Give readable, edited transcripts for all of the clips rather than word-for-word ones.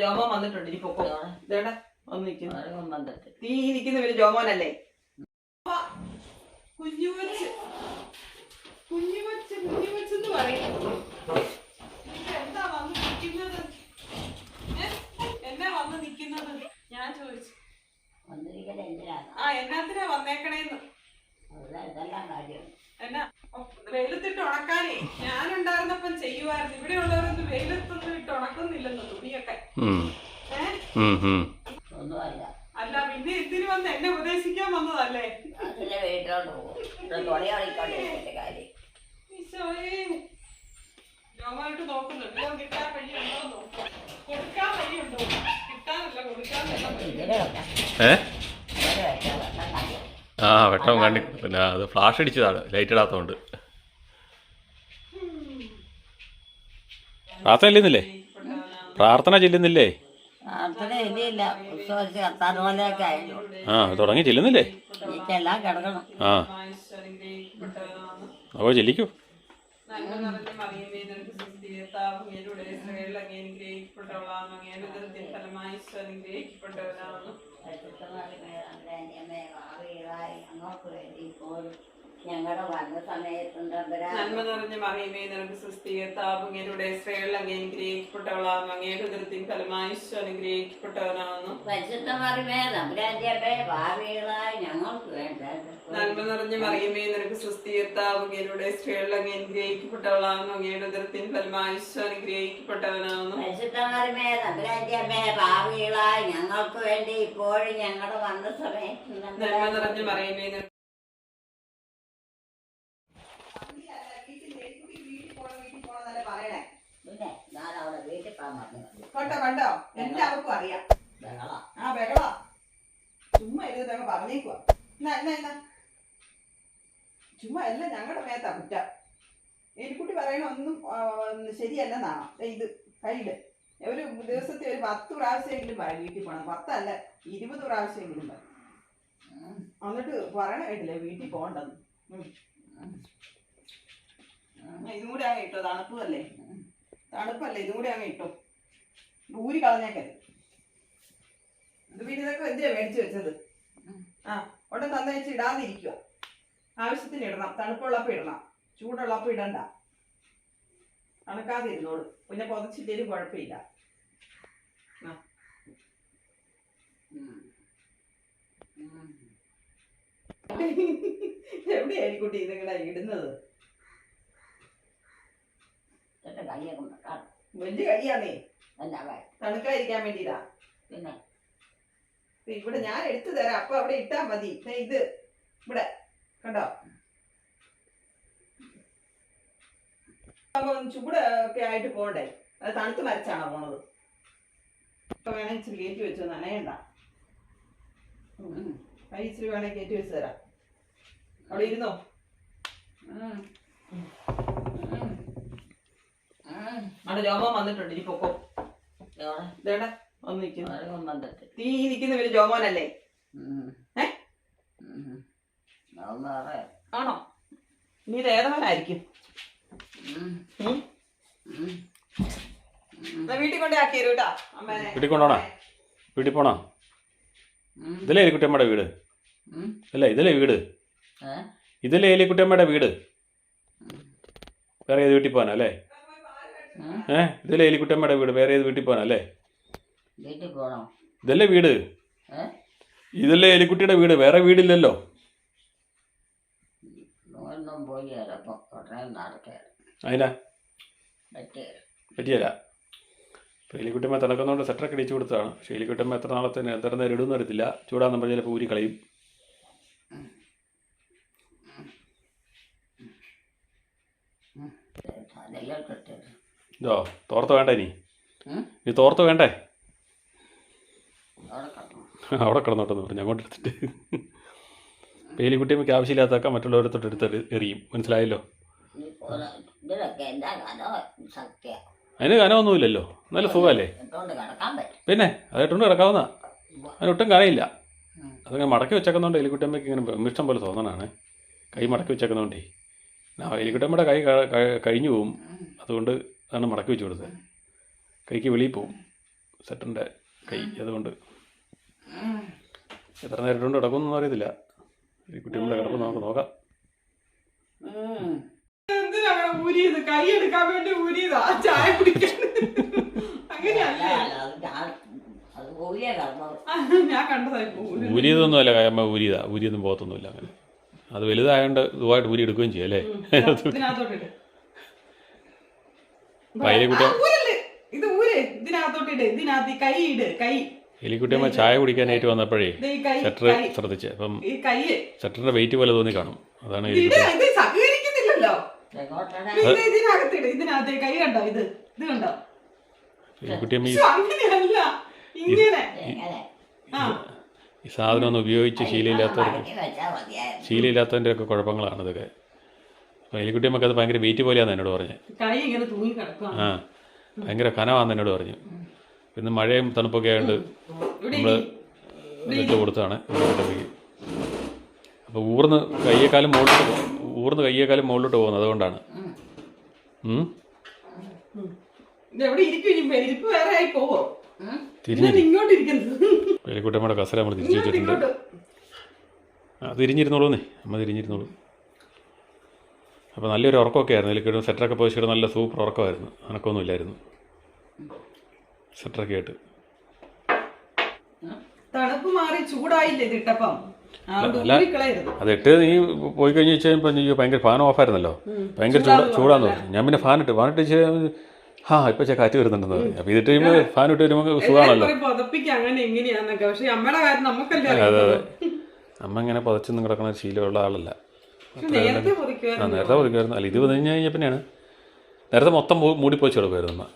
ജോമോൻ വന്നിട്ടുണ്ട്. ഇനി പൊക്കോ. ഇതേടെ വന്ന് നിൽക്കുന്നു. തീ നിൽക്കുന്ന പേര് ജോമോനല്ലേ? കുഞ്ഞുവച്ച് കുഞ്ഞുവച്ച് കുഞ്ഞുവച്ചെന്ന് പറയും. എന്താ വന്ന് നിൽക്കുന്നത്? എന്നാ വന്ന് നിൽക്കുന്നത്? ഞാൻ ചോദിച്ചു. എന്നാത്തിനാ വന്നേക്കണേന്ന്. എന്നാ വെയിലത്തിട്ട് ഉണക്കാനേ ഞാനുണ്ടായിരുന്നപ്പം ചെയ്യുമായിരുന്നു. ഇവിടെ ഉള്ളവരൊന്നും വെയിലത്തൊന്നും ഇട്ട് ഉണക്കുന്നില്ലെന്ന് തുണിയൊക്കെ. അല്ല പിന്നെ ഇതിന് വന്ന് എന്നെ ഉപദേശിക്കാൻ വന്നതല്ലേ? ജോമായിട്ട് നോക്കുന്നുണ്ട്. കിട്ടാൻ വഴിയുണ്ടോ നോക്കാം. കൊടുക്കാൻ വഴിയുണ്ടോ? കിട്ടാനല്ല കൊടുക്കാനല്ല. ആ വെട്ടം കണ്ടി. പിന്നെ അത് ഫ്ലാഷ് അടിച്ചതാണ്, ലൈറ്റ് ഇടാത്തതുകൊണ്ട്. പ്രാർത്ഥന ചെല്ലുന്നില്ലേ? പ്രാർത്ഥന ചെല്ലുന്നില്ലേ? ആ തുടങ്ങി ചെല്ലുന്നില്ലേ? ആ അപ്പോൾ ചെല്ലിക്കൂ. ഞങ്ങളുടെ വന്ന സമയത്തുണ്ട് നന്മ നിറഞ്ഞ മറിയമേ നിനക്ക് സുസ്തി കർത്താവ് അങ്ങയുടെ സ്ത്രീകളിൽ അങ്ങ് അനുഗ്രഹിക്കപ്പെട്ടവളാകുന്നു. അങ്ങയുടെ ഉദരത്തിൻ ഫലമായി ഈശോ അനുഗ്രഹിക്കപ്പെട്ടവനാകുന്നു. പരിശുദ്ധ മറിയമേ തമ്പുരാന്റെ ഭാവികളായി ഞങ്ങൾക്ക് വേണ്ടത്. നന്മ നിറഞ്ഞ മറിയമേ നിനക്ക് സുസ്തി കർത്താവ് അങ്ങയുടെ സ്ത്രീകളിൽ അങ്ങ് അനുഗ്രഹിക്കപ്പെട്ടവളാകുന്നു. അങ്ങയുടെ ഉദരത്തിൻ ഫലമായി ഈശോ അനുഗ്രഹിക്കപ്പെട്ടവനാകുന്നു. പരിശുദ്ധ മറിയമേ തമ്പുരാന്റെ ഭാവികളായി ഞങ്ങൾക്ക് വേണ്ടി ഇപ്പോഴും ഞങ്ങളുടെ വന്ന സമയത്ത് നന്മ നിറഞ്ഞ മറിയമേ കണ്ടോ എല്ലാവർക്കും അറിയാം. ആ ബഹളാ ചുമ്മാ ഇരുന്ന് പറഞ്ഞേക്കുവാ. ചുമ്മാ എല്ലാം ഞങ്ങളുടെ മേത്താ കുറ്റം. എലിക്കുട്ടി പറയണ ഒന്നും ശരിയല്ലെന്നാണോ? ഇത് കയ്യില് ഒരു ദിവസത്തെ ഒരു 10 പ്രാവശ്യമെങ്കിലും പറയും വീട്ടിൽ പോകണം. 10 അല്ല 20 പ്രാവശ്യമെങ്കിലും പറയും. എന്നിട്ട് പറയണ കേട്ടില്ലേ വീട്ടിൽ പോകണ്ടെന്ന്. ഇതും കൂടെ അങ്ങ് ഇട്ടോ. തണുപ്പല്ലേ തണുപ്പല്ലേ ഇതും കൂടെ അങ്ങ് ഇട്ടോ. ഊരി കളഞ്ഞേക്കരുത്. ഇത് പിന്നെ ഇതൊക്കെ എന്തിനാ മേടിച്ചു വെച്ചത്? ആ ഉടൻ തന്നേച്ച് ഇടാതിരിക്കുക. ആവശ്യത്തിന് ഇടണം. തണുപ്പുള്ളപ്പോൾ ഇടണം, ചൂടുള്ളപ്പോൾ ഇടണ്ട. തണുക്കാതെ ഇരുന്നോളൂ. പിന്നെ പൊതച്ചില്ലേലും കുഴപ്പമില്ല. എവിടെയായിരിക്കും കുട്ടി ഇതിങ്ങനെ ഇടുന്നത്? വലിയ കൈയാന്നേ, തണുക്കാതിരിക്കാൻ വേണ്ടിയിട്ടാ. പിന്നെ ഇവിടെ ഞാൻ എടുത്തു തരാം. അപ്പൊ അവിടെ ഇട്ടാ മതി. ഇത് ഇവിടെ കണ്ടോ? അപ്പൊ ചൂട് ഒക്കെ ആയിട്ട് പോകണ്ടേ? അത് തണുത്ത് മരച്ചാണോ പോണത്? ഇപ്പൊ വേണേ ഇച്ചിരി കയറ്റി വെച്ചോ, നനയണ്ട. കൈ ഇച്ചിരി വേണേ കയറ്റി വെച്ച് തരാം. അവിടെ ഇരുന്നോ. അവിടെ ജോമോൻ വന്നിട്ടുണ്ട്. ഇനി പൊക്കോ. ഇതേടെ വന്ന് നിൽക്കുന്നു. തീ നിൽക്കുന്ന പേര് ജോമോനല്ലേ? ആണോ? ഇനി ഇത് ഏതവനായിരിക്കും? വീട്ടിൽ കൊണ്ടേ ആക്കി തരൂ കേട്ടാ. അമ്മേനെ വീട്ടിൽ കൊണ്ടോണോ? വീട്ടിൽ പോണോ? ഇതല്ലേ എലിക്കുട്ടിയമ്മയുടെ വീട്? അല്ലേ ഇതല്ലേ വീട്? ഇതല്ലേ എലിക്കുട്ടിയമ്മയുടെ വീട്? വേറെ ഏത് വീട്ടിൽ പോകാനല്ലേ? ഇതല്ലേ എലിക്കുട്ടിയമ്മയുടെ വീട്? വേറെ ഏത് വീട്ടിൽ പോകാനല്ലേ? ഇതല്ലേ വീട്? ഇതല്ലേ എലിക്കുട്ടിയുടെ വീട്? വേറെ വീടില്ലല്ലോ. അതിനാ പറ്റിയല്ല. ഇപ്പോൾ എലിക്കുട്ടിയമ്മ തിളക്കുന്നതുകൊണ്ട് സെറ്ററൊക്കെ ഇടിച്ചു കൊടുത്തതാണ്. പക്ഷേ എലിക്കുട്ടിയമ്മ എത്ര നാളത്തിന് എത്ര നേരം ഇടുമെന്ന് അറിയത്തില്ല. ചൂടാന്ന് പറഞ്ഞാൽ ചിലപ്പോൾ ഊരി കളയും. ഇതോ തോർത്ത് വേണ്ടേ? ഇനി തോർത്ത് വേണ്ടേ? അവിടെ കിടന്നോട്ടെന്ന് പറഞ്ഞു അങ്ങോട്ട് എടുത്തിട്ട്. എലിക്കുട്ടിയമ്മയ്ക്ക് ആവശ്യമില്ലാത്തൊക്കെ മറ്റുള്ളവരത്തോട്ട് എടുത്ത് എറിയും. മനസ്സിലായല്ലോ? അതിന് കനമൊന്നുമില്ലല്ലോ. നല്ല സുഖമല്ലേ? പിന്നെ അതായിട്ടുണ്ട് കിടക്കാവുന്ന. അതിനൊട്ടും കനയില്ല. അതങ്ങനെ മടക്കി വെച്ചേക്കുന്നതുകൊണ്ട് എലിക്കുട്ടിയമ്മയ്ക്ക് ഇങ്ങനെ ഇഷ്ടം പോലെ തോന്നണാണ്. കൈ മടക്കി വെച്ചേക്കുന്നതുകൊണ്ടേ. എലിക്കുട്ടിയമ്മയുടെ കൈ കഴിഞ്ഞു പോവും. അതുകൊണ്ട് അതാണ് മടക്കി വെച്ച് കൊടുത്തത്. കൈക്ക് വെളിയിൽ പോവും. സെറ്ററിൻ്റെ കൈ അതുകൊണ്ട് എത്ര നേരം കൊണ്ട് കിടക്കുമെന്നൊന്നും അറിയത്തില്ല. ഈ കുട്ടികളുടെ കിടപ്പ് നമുക്ക് നോക്കാം. എന്തിനാണ് ഊരിയത്? കൈ എടുക്കാൻ വേണ്ടി ഊരിയതാ ചായ കുടിക്കാൻ. അങ്ങനെയല്ലേ ഞാൻ കണ്ടതായി. ഊരിയതൊന്നും അല്ല അമ്മ, ഊരിയൊന്നും പോകത്തൊന്നുമില്ല അങ്ങനെ. അത് വലുതായതുകൊണ്ട് ഇതുമായിട്ട് ഊരി എടുക്കുകയും ചെയ്യും അല്ലേ. എലിക്കുട്ടിയമ്മ ചായ കുടിക്കാനായിട്ട് വന്നപ്പോഴേ സെറ്റർ ശ്രദ്ധിച്ചേ. അപ്പം സെറ്ററിന്റെ വെയിറ്റ് പോലെ തോന്നി കാണും. അതാണ് എലിക്കുട്ടിയമ്മ ഈ സാധനം ഒന്ന് ഉപയോഗിച്ച് ശീലമില്ലാത്തതിൻ്റെ ഒക്കെ കുഴപ്പങ്ങളാണ് ഇതൊക്കെ. അപ്പം എലിക്കുട്ടിയമ്മക്ക് അത് ഭയങ്കര വെയിറ്റ് പോലെയാന്ന് എന്നോട് പറഞ്ഞത്. ആ, ഭയങ്കര കനമാണെന്ന് എന്നോട് പറഞ്ഞു. പിന്നെ മഴയും തണുപ്പൊക്കെ ആയതുകൊണ്ട് നമ്മൾ ഇട്ട് കൊടുത്താണ് എലിക്കുട്ടിയമ്മയ്ക്ക്. അപ്പോൾ ഊർന്ന് കയ്യേക്കാലും മുകളിലോട്ട് പോകുന്നത് അതുകൊണ്ടാണ്. എലിക്കുട്ടിയമ്മയുടെ കസര നമ്മൾ തിരിച്ചു വെച്ചിട്ടുണ്ട്. തിരിഞ്ഞിരുന്നോളൂന്നേ, അമ്മ തിരിഞ്ഞിരുന്നോളൂ. അപ്പോൾ നല്ലൊരു ഉറക്കമൊക്കെ ആയിരുന്നു. എലിക്കുട്ടി സെറ്ററൊക്കെ പോയിച്ചിട്ട് നല്ല സൂപ്പർ ഉറക്കമായിരുന്നു. അനക്കൊന്നും ഇല്ലായിരുന്നു സെറ്ററൊക്കെ ആയിട്ട്. തണുപ്പ് മാറി ചൂടായില്ലേ ഇതിട്ടപ്പം? അത് ഇട്ട് നീ പോയി കഴിഞ്ഞ് വെച്ചാൽ ഭയങ്കര ഫാൻ ഓഫായിരുന്നല്ലോ, ഭയങ്കര ചൂടാന്ന് പറഞ്ഞു. ഞാൻ പിന്നെ ഫാനിട്ട് ഇപ്പൊ കാറ്റ് വരുന്നുണ്ടെന്ന് പറഞ്ഞു. അപ്പൊ ഇതിട്ട് കഴിയുമ്പോൾ ഫാൻ ഇട്ട് വരുമ്പോൾ സുഖമാണല്ലോ. അതെ അതെ, അമ്മ ഇങ്ങനെ പുതച്ചൊന്നും കിടക്കുന്ന ശീലമുള്ള ആളല്ല. നേരത്തെ പൊതിക്കുമായിരുന്നു. അല്ല, ഇത് വന്നു കഴിഞ്ഞാൽ പിന്നെയാണ്. നേരത്തെ മൊത്തം മൂടിപ്പോച്ച് കിടക്കുമായിരുന്നു അമ്മ,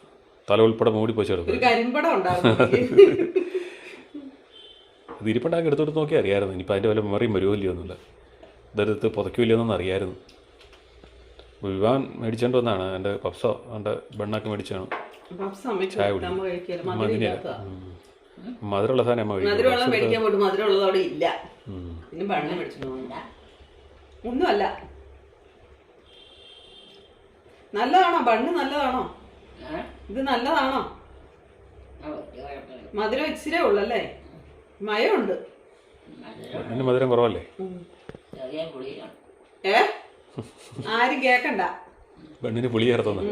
തല ഉൾപ്പെടെ മൂടിപ്പോച്ച് കിടക്കുമായിരുന്നു. ഇത് ഇരിപ്പണ്ടാക്കി എടുത്തോട്ട് നോക്കിയാൽ അറിയാമായിരുന്നു. ഇനിയിപ്പോൾ അതിൻ്റെ വല്ല മെമ്മറിയും വരുമല്ലോ ഒന്നുമില്ല, ഇതെടുത്ത് പുതയ്ക്കില്ലെന്നൊന്നും അറിയാമായിരുന്നു. വിവാൻ മേടിച്ചോണ്ട് വന്നാണ് എൻ്റെ പപ്സോ എൻ്റെ ബണ്ണൊക്കെ മേടിച്ചാണ് ചായ കുടിക്കും. മധുരമുള്ള സാധനം അമ്മ ഒന്നുമല്ല. നല്ലതാണോ ബണ്ണ്? നല്ലതാണോ ഇത്? നല്ലതാണോ? മധുരം ഇച്ചിരേ ഉള്ളല്ലേ? മയമുണ്ട്. മധുരം കുറവല്ലേ? ആരും കേക്കണ്ട. ബണ്ണിന് പുളി ചേർത്തോന്ന്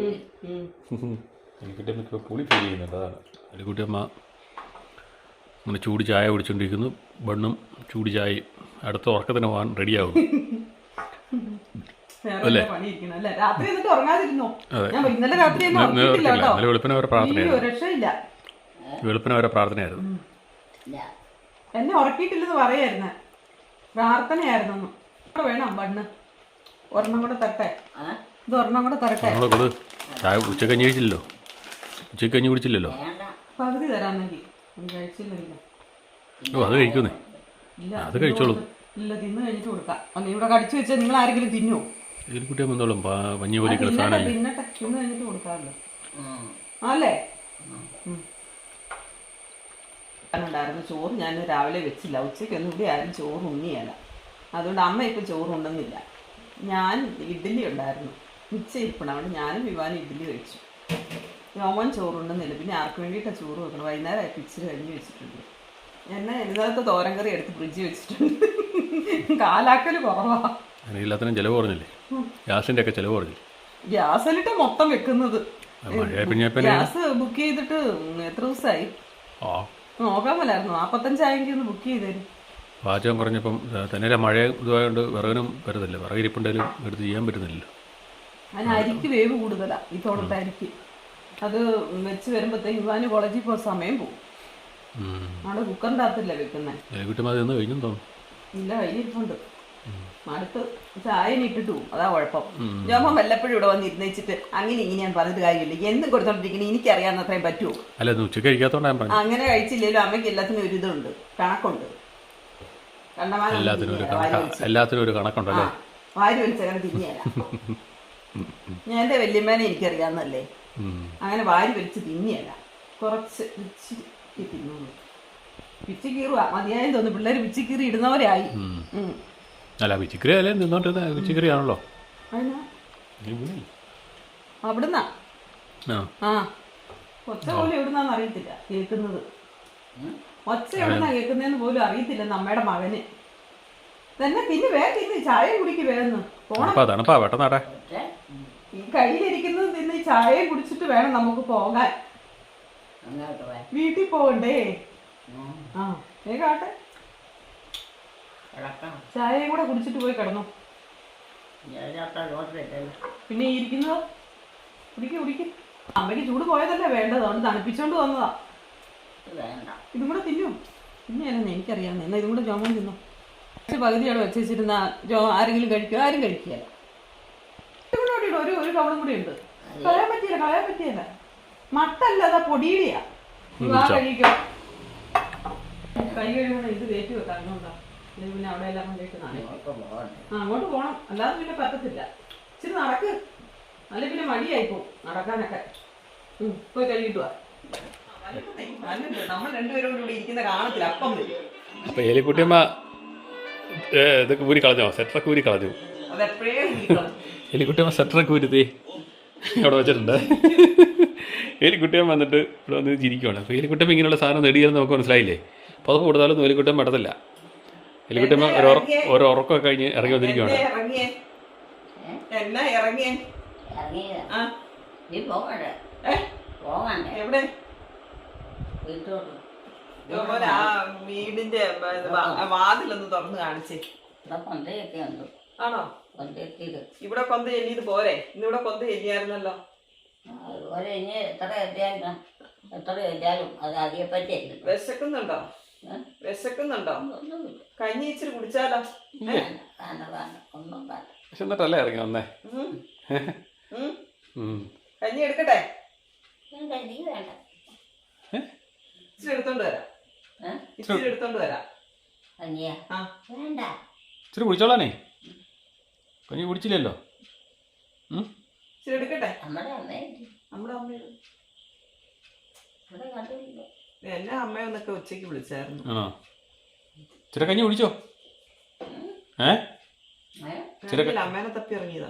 എനിക്കിട്ട് പുളി ഫീൽ ചെയ്യുന്നുണ്ട്. അതാണ് എലിക്കുട്ടിയമ്മ അങ്ങനെ ചൂട് ചായ കുടിച്ചുകൊണ്ടിരിക്കുന്നു. ബണ്ണും ചൂട് ചായയും. അടുത്ത ഉറക്കത്തിന് പോകാൻ റെഡിയാകും അല്ലേ? വെളുപ്പിനെ വരെ പ്രാർത്ഥനയായിരുന്നു. എന്നെ ഉറക്കിയിട്ടില്ലെന്ന് പറയായിരുന്നു, പ്രാർത്ഥനയായിരുന്നു. വേണം ബണ്ണ് ഒരെണ്ണം കൂടെ തരട്ടെ? ഇത് ഒരെണ്ണം കൂടെ തരട്ടെ? ചായ ഉച്ചക്കഞ്ഞി കഴിച്ചില്ലല്ലോ, ഉച്ചക്കഞ്ഞി കുടിച്ചില്ലല്ലോ. പകുതി തരാമെങ്കിൽ കഴിച്ചില്ല. ഓ, അത് കഴിക്കുന്നേ, അത് കഴിച്ചോളൂ. ഇല്ല, തിന്ന് കഴിഞ്ഞിട്ട് കൊടുക്കാം. അല്ല, ഇവിടെ കടിച്ചു വെച്ചാൽ നിങ്ങൾ ആരെങ്കിലും തിന്നുമോ? എലിക്കുട്ടിയെ വന്നോളും. മഞ്ഞ പോലിക്കുള്ള സാധനം തിന്നട്ടെ, തിന്ന് കഴിഞ്ഞിട്ട് കൊടുക്കാമല്ലോ അല്ലേ? ഉണ്ടായിരുന്നു ചോറ്. ഞാൻ രാവിലെ വെച്ചില്ല, ഉച്ചയ്ക്കൊന്നും ഇവിടെ ആരും ചോറ് ഉണ്ണിയല്ല. അതുകൊണ്ട് അമ്മ ഇപ്പം ചോറ് ഉണ്ടെന്നില്ല. ഞാൻ ഇഡ്ഡലി ഉണ്ടായിരുന്നു, മിച്ചം അവിടെ ഞാനും വിവാനും ഇഡ്ഡലി കഴിച്ചു. യോമൻ ചോറുണ്ടെന്നില്ല. പിന്നെ ആർക്ക് വേണ്ടിയിട്ടാണ് ചോറ് വെക്കണം? വൈകുന്നേരം ആയിട്ട് ഇച്ചിരി കഴിഞ്ഞ് വെച്ചിട്ടുണ്ട്. ഇന്നലത്തെ തോരൻ കറി എടുത്ത് ഫ്രിഡ്ജ് വെച്ചിട്ടുണ്ട്. കാലാക്കൽ കുറവാ. എല്ലാത്തിനും ചിലവ് കുറഞ്ഞില്ലേ? ഗ്യാസിൻ്റെ ഒക്കെ ചിലവ് കുറഞ്ഞില്ലേ? ഗ്യാസിലിട്ട് മൊത്തം വെക്കുന്നത്. ഗ്യാസ് ബുക്ക് ചെയ്തിട്ട് എത്ര ദിവസമായി? നോക്കാൻ പോലായിരുന്നു. 45 ഒന്ന് ബുക്ക് ചെയ്തേരും. പാചകം കുറഞ്ഞപ്പം തന്നെ മഴ ഇതുമായതുകൊണ്ട് വിറകിനും വരുന്നില്ല. വിറകിരിപ്പുണ്ടെങ്കിലും എടുത്ത് ചെയ്യാൻ പറ്റുന്നില്ലല്ലോ. അതിന് അരിക്ക് വേവ് കൂടുതലാണ്, ഈ തോളത്തെ അരിക്ക്. അത് വെച്ച് വരുമ്പോഴത്തേക്ക് ഇവാന് കോളേജിൽ പോകാൻ സമയം പോകും. അവിടെ കുക്കറിൻ്റെ അകത്തല്ലേ വെക്കുന്നത്. കഴിഞ്ഞു തോന്നുന്നു. ഇല്ല, കയ്യിരിപ്പുണ്ട്. അടുത്ത് ചായ ഇട്ടിട്ട് പോകും, അതാ കുഴപ്പം. ജോമൻ വല്ലപ്പോഴും ഇവിടെ വന്നിരുന്ന് വെച്ചിട്ട് അങ്ങനെ ഇങ്ങനെയാണ് പറഞ്ഞിട്ട് കാര്യമില്ല. എന്തും കൊടുത്തോണ്ടിരിക്കണേ എനിക്കറിയാവുന്ന അത്രയും പറ്റുമോ? അങ്ങനെ കഴിച്ചില്ലല്ലോ അമ്മയ്ക്ക് എല്ലാത്തിനും ഒരു ഇതുണ്ട്, കണക്കുണ്ട്. എല്ലാത്തിനും ഒരു കണക്കുണ്ടല്ലേ? വാരി വലിച്ചങ്ങനെ തിന്നിയല്ല. ഞാൻ എൻ്റെ വല്യമ്മേനെ എനിക്കറിയാവുന്നല്ലേ, അങ്ങനെ വാരി വലിച്ച് തിന്നിയല്ല. കുറച്ച് പിച്ചി തിന്നുള്ളൂ. പിച്ചി കീറുക മതിയായെന്ന് തോന്നുന്നു. പിള്ളേർ പിച്ചി കീറി ഇടുന്നവരായി. അല്ല, പിച്ചിക്കറി അല്ലേ നിന്നോട്ട് പിച്ചിക്കറി ആണല്ലോ അവിടുന്നാ. ആ ഒച്ച പോലും എവിടുന്നാന്ന് അറിയത്തില്ല കേൾക്കുന്നത്. ഒച്ച എവിടുന്നാ കേൾക്കുന്നതെന്ന് പോലും അറിയത്തില്ല നമ്മയുടെ മകന്. തന്നെ തിന്ന് വേഗം തിന്ന് ചായ കുടിക്ക് വേഗം പോണം. പെട്ടെന്നാട്ടെ. ഈ കയ്യിലിരിക്കുന്നത് തിന്ന് ചായയും കുടിച്ചിട്ട് വേണം നമുക്ക് പോകാൻ. വീട്ടിൽ പോകണ്ടേ? ആ വേഗാട്ടെ. ചായയും കൂടെ കുടിച്ചിട്ട് പോയി കിടന്നു. പിന്നെ ഈ ഇരിക്കുന്നതോ കുടിക്ക്. അമ്മയ്ക്ക് ചൂട് പോയതല്ലേ വേണ്ടത്, അതുകൊണ്ട് തണുപ്പിച്ചോണ്ട് വന്നതാ. ഇതും കൂടെ തിന്നും. തിന്നേലെന്ന് എനിക്കറിയാമെന്ന്. എന്നാ ഇതും കൂടെ ജോമോൻ തിന്നോ. പകുതിയോടെ വെച്ചിരുന്ന ആരെങ്കിലും കഴിക്കുമോ? ആരും കഴിക്കുകയല്ല. ഒരു കവളും കൂടി ഉണ്ട്. കളയാൻ പറ്റിയല്ല. മട്ടല്ല, അതാ പൊടിയുടെയാ. കഴിക്കോ? കൈ കഴിയുമ്പോൾ ഇത് കയറ്റി വെക്കാം. അതുകൊണ്ടാ പിന്നെ അവിടെ എല്ലാം കൊണ്ടിട്ട് അങ്ങോട്ട് പോകണം. അല്ലാതെ പിന്നെ പറ്റത്തില്ല. ഇച്ചിരി നടക്ക്, അല്ലെ പിന്നെ മടിയായിപ്പോ നടക്കാനൊക്കെ. പോയി കഴിയിട്ടു വാ. നമ്മൾ രണ്ടുപേരും കൂടി ഇരിക്കുന്ന കാണത്തില്ല. അപ്പം അപ്പൊ എലിക്കുട്ടിയമ്മ ഇതൊക്കെ ഊരി കളഞ്ഞോ? സെറ്ററൊക്കെ ഊരി കളഞ്ഞു. എലിക്കുട്ടിയമ്മ സെറ്ററൊക്കെ ഊരുത്തി അവിടെ വെച്ചിട്ടുണ്ട്. എലിക്കുട്ടിയമ്മ വന്നിട്ട് ഇവിടെ വന്ന് ചിരിക്കുവാണ്. അപ്പോൾ എലിക്കുട്ടിയമ്മ ഇങ്ങനെയുള്ള സാധനം നേടിയെന്ന് നമുക്ക് മനസ്സിലായില്ലേ? അപ്പോൾ അത് കൂടുതലൊന്നും എലിക്കുട്ടിയമ്മ പെടത്തില്ല. എലിക്കുട്ടിയമ്മ ഒരു ഉറക്കമൊക്കെ കഴിഞ്ഞ് ഇറങ്ങി വന്നിരിക്കുവാണ്. വീടിന്റെ വാതിലൊന്ന് തുറന്ന് കാണിച്ചേ. ആണോ? ഇവിടെ കൊന്ത ചെല്ലിയത് പോരെ? ഇന്നിവിടെ കൊന്ത ചെല്ലിയായിരുന്നല്ലോ. വിശക്കുന്നുണ്ടോ? കഞ്ഞി ഇച്ചിരി കുടിച്ചാലോ? എന്നിട്ടല്ലേ ഇറങ്ങി വന്നേ? കഞ്ഞി എടുക്കട്ടെ? ഇച്ചിരി എടുത്തോണ്ട് വരാം. ഇച്ചിരി കുടിച്ചോളാനേ. കഞ്ഞി കുടിച്ചില്ലല്ലോ. ഇച്ചിരി എടുക്കട്ടെ? നമ്മുടെ അമ്മയുടെ എല്ലാ അമ്മയൊന്നൊക്കെ ഉച്ചക്ക് വിളിച്ചായിരുന്നു. ആണോ? ഇച്ചിരി കഞ്ഞി കുടിച്ചോ? അമ്മേനെ തപ്പി ഇറങ്ങിയതാ.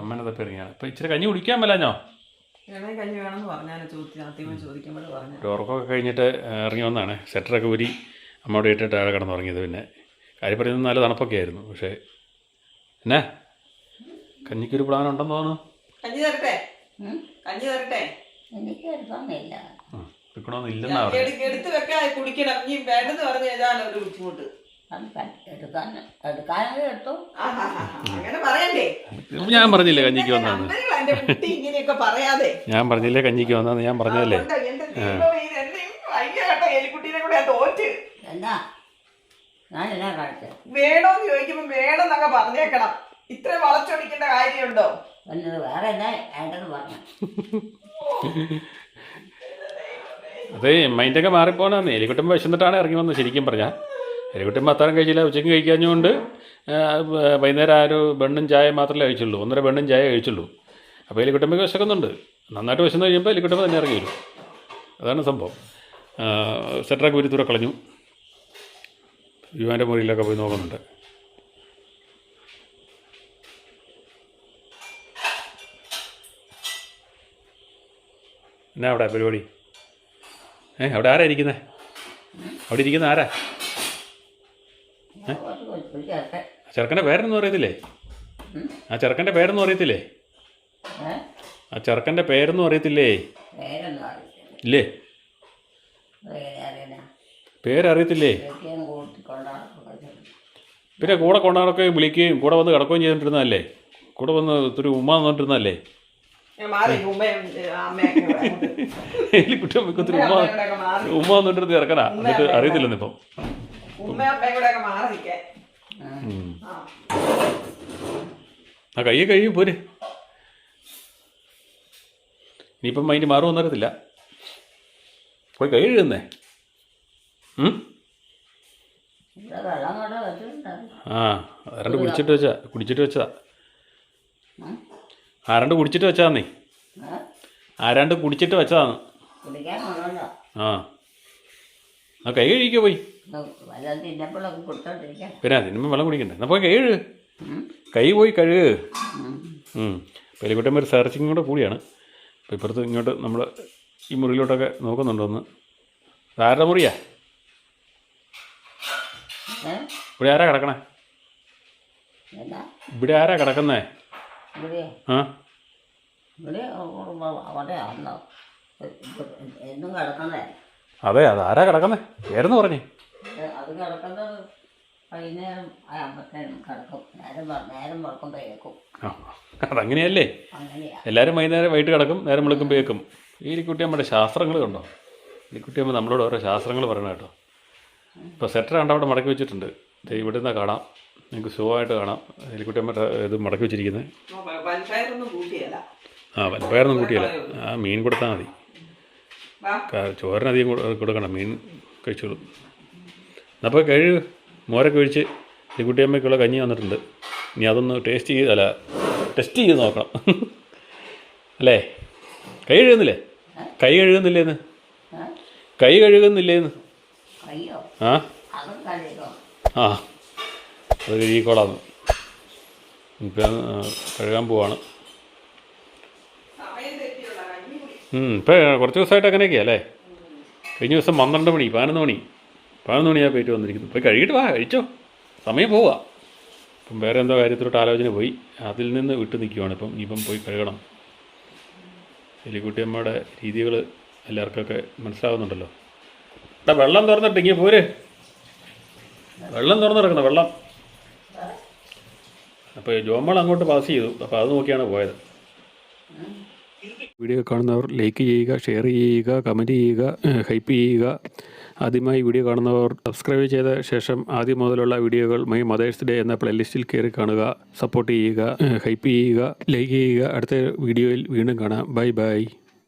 അമ്മേനെ തപ്പി ഇറങ്ങിയാണ്. അപ്പൊ ഇച്ചിരി കഞ്ഞി കുടിക്കാൻ മേലാഞ്ഞോ? കഞ്ഞി വേണമെന്ന് പറഞ്ഞാൽ ചോദിക്കുമ്പോൾ പറഞ്ഞു. ഒരു ഉറക്കമൊക്കെ കഴിഞ്ഞിട്ട് ഇറങ്ങി വന്നാണ്. സെറ്ററൊക്കെ ഊരി അമ്മയോട് ഇട്ടിട്ട് ആളെ കിടന്നുറങ്ങിയത്. പിന്നെ കാര്യം പറയുന്നത് നല്ല തണുപ്പൊക്കെ ആയിരുന്നു. പക്ഷേ എന്നാ കഞ്ഞിക്കൊരു പ്ലാൻ ഉണ്ടെന്ന് തോന്നുന്നു. കഞ്ഞി തരട്ടെ? എനിക്ക് എടുക്കണമെന്നില്ല. എടുക്കണമെന്നില്ലെന്നാ എടുത്ത് വെക്കാൻ കുടിക്കണം. നീ വേണ്ടെന്ന് പറഞ്ഞു ഏതാണ് ഒരു ബുദ്ധിമുട്ട്. അങ്ങനെ പറയണ്ടേ? ഞാൻ പറഞ്ഞില്ലേ കഞ്ഞിക്ക് വന്നാന്ന്? ഇങ്ങനെയൊക്കെ പറയാതെ ഞാൻ പറഞ്ഞില്ലേ കഞ്ഞിക്ക് വന്നാന്ന്? ഞാൻ പറഞ്ഞതല്ലേ. എലിക്കുട്ടീനെ കൂടെ തോറ്റ്. വേണോന്ന് ചോദിക്കുമ്പോ വേണമെന്നൊക്കെ പറഞ്ഞേക്കണം. ഇത്ര വളച്ചൊടിക്കേണ്ട കാര്യമുണ്ടോ? വേറെ എന്നാ വേണ്ടെന്ന് പറഞ്ഞു. അതെ, മൈൻഡൊക്കെ മാറിപ്പോണെന്ന്. എലിക്കുട്ടുമ്പോൾ വിശന്നിട്ടാണ് ഇറങ്ങി വന്നത്. ശരിക്കും പറഞ്ഞാൽ എലിക്കുട്ടുമ്പോൾ അത്താഴം കഴിച്ചില്ല. ഉച്ചയ്ക്ക് കഴിക്കാഞ്ഞുകൊണ്ട് വൈകുന്നേരം ആ ഒരു ബണ്ണും ചായ മാത്രമേ കഴിച്ചുള്ളൂ. 1.5 ബണ്ണും ചായ കഴിച്ചുള്ളൂ. അപ്പോൾ എലിക്കുട്ടുമ്പോൾ വിശക്കുന്നുണ്ട്. നന്നായിട്ട് വിശന്ന് കഴിയുമ്പോൾ എലിക്കുട്ടുമ്പോൾ തന്നെ ഇറങ്ങി വരും. അതാണ് സംഭവം. സെറ്ററൊക്കെ ഒരു തുറ കളഞ്ഞു. യുവാൻ്റെ മുറിയിലൊക്കെ പോയി നോക്കുന്നുണ്ട്. എന്നാ അവിടെ പരിപാടി? അവിടെ ആരാ ഇരിക്കുന്നത്? അവിടെ ഇരിക്കുന്ന ആരാ? ചെറുക്കൻ്റെ പേരൊന്നും അറിയത്തില്ലേ? ആ ചെറുക്കൻ്റെ പേരൊന്നും അറിയത്തില്ലേ? ഇല്ലേ? പേരറിയത്തില്ലേ? പിന്നെ കൂടെ കൊണ്ടാടൊക്കെ വിളിക്കുകയും കൂടെ വന്ന് കിടക്കുകയും ചെയ്തിട്ടിരുന്നതല്ലേ? കൂടെ വന്ന് ഒത്തിരി ഉമ്മ വന്നിട്ടിരുന്നതല്ലേ? എലിക്കുട്ടിയമ്മയ്ക്ക് ഒത്തിരി ഉമ്മ വന്നിട്ടിരുന്ന് ഇറക്കനാ. എന്നിട്ട് അറിയത്തില്ലെന്ന് ഇപ്പം. ആ കയ്യെ കഴിയും പോര്. ഇനിയിപ്പം അതിൻ്റെ മാറുമെന്ന് അറിയത്തില്ല. പോയി കൈ കഴുകുന്നേ. ആരാണ്ട് കുടിച്ചിട്ട് വെച്ചതാ. ആരാണ്ട് കുടിച്ചിട്ട് വെച്ചതാന്നേ. ആരാണ്ട് കുടിച്ചിട്ട് വെച്ചതാന്ന്. ആ കൈ കഴിക്കുക പോയി. പിന്നെ അതിനുമ്പോൾ വെള്ളം കുടിക്കണ്ടേ? എന്നാൽ പോയി കൈ കഴുകു. കൈ പോയി കഴുകു. പെലിക്കുട്ടമ്മ ഒരു സെർച്ചിങ് കൂടെ കൂടിയാണ്. അപ്പോൾ ഇപ്പുറത്ത് ഇങ്ങോട്ട് നമ്മൾ ഈ മുറിയിലോട്ടൊക്കെ നോക്കുന്നുണ്ടോന്ന്. ആരുടെ മുറിയാ? ഇവിടെ ആരാ കിടക്കണേ? ഇവിടെ ആരാ കിടക്കുന്നേ? ആ എന്നും കിടക്കുന്നേ. അതെ, അത് ആരാ കിടക്കുന്നേ? പേരെന്ന് പറഞ്ഞേ. അത് കിടക്കുന്നത് വൈകുന്നേരം ആകുമ്പോഴത്തേനും കിടക്കും. നേരം വെളുക്കുമ്പോഴേക്കും. ആ, അതങ്ങനെയല്ലേ, അങ്ങനെയാ. എല്ലാവരും വൈകിട്ട് കിടക്കും, നേരം വെളുക്കുമ്പോഴേക്കും. ഈ എലിക്കുട്ടിയമ്മയുടെ ശാസ്ത്രങ്ങൾ കണ്ടോ? എലിക്കുട്ടിയമ്മ നമ്മളോട് ഓരോ ശാസ്ത്രങ്ങൾ പറയണം കേട്ടോ. ഇപ്പോൾ സെറ്റർ കണ്ട അവിടെ മടക്കി വെച്ചിട്ടുണ്ട്. ഇവിടെ നിന്നാണ് കാണാം, നിങ്ങൾക്ക് സുഖമായിട്ട് കാണാം എലിക്കുട്ടിയമ്മയുടെ ഇത് മടക്കി വെച്ചിരിക്കുന്നത്. ആ, വൻപയറൊന്നും കൂട്ടിയല്ല, ആ മീൻ കൊടുത്താൽ മതി. ചോറിനധികം കൊടുക്കണം, മീൻ കഴിച്ചോളും. അപ്പോൾ മോരൊക്കെ ഒഴിച്ച് എലിക്കുട്ടിയമ്മയ്ക്കുള്ള കഞ്ഞി വന്നിട്ടുണ്ട്. ഇനി അതൊന്ന് ടെസ്റ്റ് ചെയ്ത് നോക്കണം അല്ലേ? കൈ കഴുകുന്നില്ലേന്ന്? കൈ കഴുകുന്നില്ലേന്ന്? ആ ആ, അത് കഴുകിക്കോളാന്ന്. ഇപ്പം കഴുകാൻ പോവാണ്. ഇപ്പം കുറച്ച് ദിവസമായിട്ട് അങ്ങനെയൊക്കെയാണ് അല്ലേ? കഴിഞ്ഞ ദിവസം 12 മണി 11 മണിയാണ് പോയിട്ട് വന്നിരിക്കുന്നത്. പോയി കഴുകിയിട്ട് വാ, കഴിച്ചോ, സമയം പോവുക. ഇപ്പം വേറെ എന്തോ കാര്യത്തിലോട്ട് ആലോചന പോയി, അതിൽ നിന്ന് വിട്ടു നിൽക്കുവാണ്. ഇപ്പം പോയി കഴുകണം. എലിക്കുട്ടിയമ്മയുടെ രീതികൾ എല്ലാവർക്കൊക്കെ മനസ്സിലാവുന്നുണ്ടല്ലോ. എടാ, വെള്ളം തുറന്നിട്ട് ഇങ്ങനെ പോര്. വെള്ളം തുറന്നിറക്കണം, വെള്ളം. അപ്പോൾ ജോമോൾ അങ്ങോട്ട് പാസ് ചെയ്തു, അപ്പോൾ അത് നോക്കിയാണ് പോയത്. വീഡിയോ കാണുന്നവർ ലൈക്ക് ചെയ്യുക, ഷെയർ ചെയ്യുക, കമൻറ്റ് ചെയ്യുക, ഹൈപ്പ് ചെയ്യുക. ആദ്യമായി വീഡിയോ കാണുന്നവർ സബ്സ്ക്രൈബ് ചെയ്ത ശേഷം ആദ്യം മുതലുള്ള വീഡിയോകൾ മൈ മദേഴ്സ് ഡേ എന്ന പ്ലേലിസ്റ്റിൽ കയറി കാണുക. സപ്പോർട്ട് ചെയ്യുക, ഹൈപ്പ് ചെയ്യുക, ലൈക്ക് ചെയ്യുക. അടുത്ത വീഡിയോയിൽ വീണ്ടും കാണാം. Bye bye.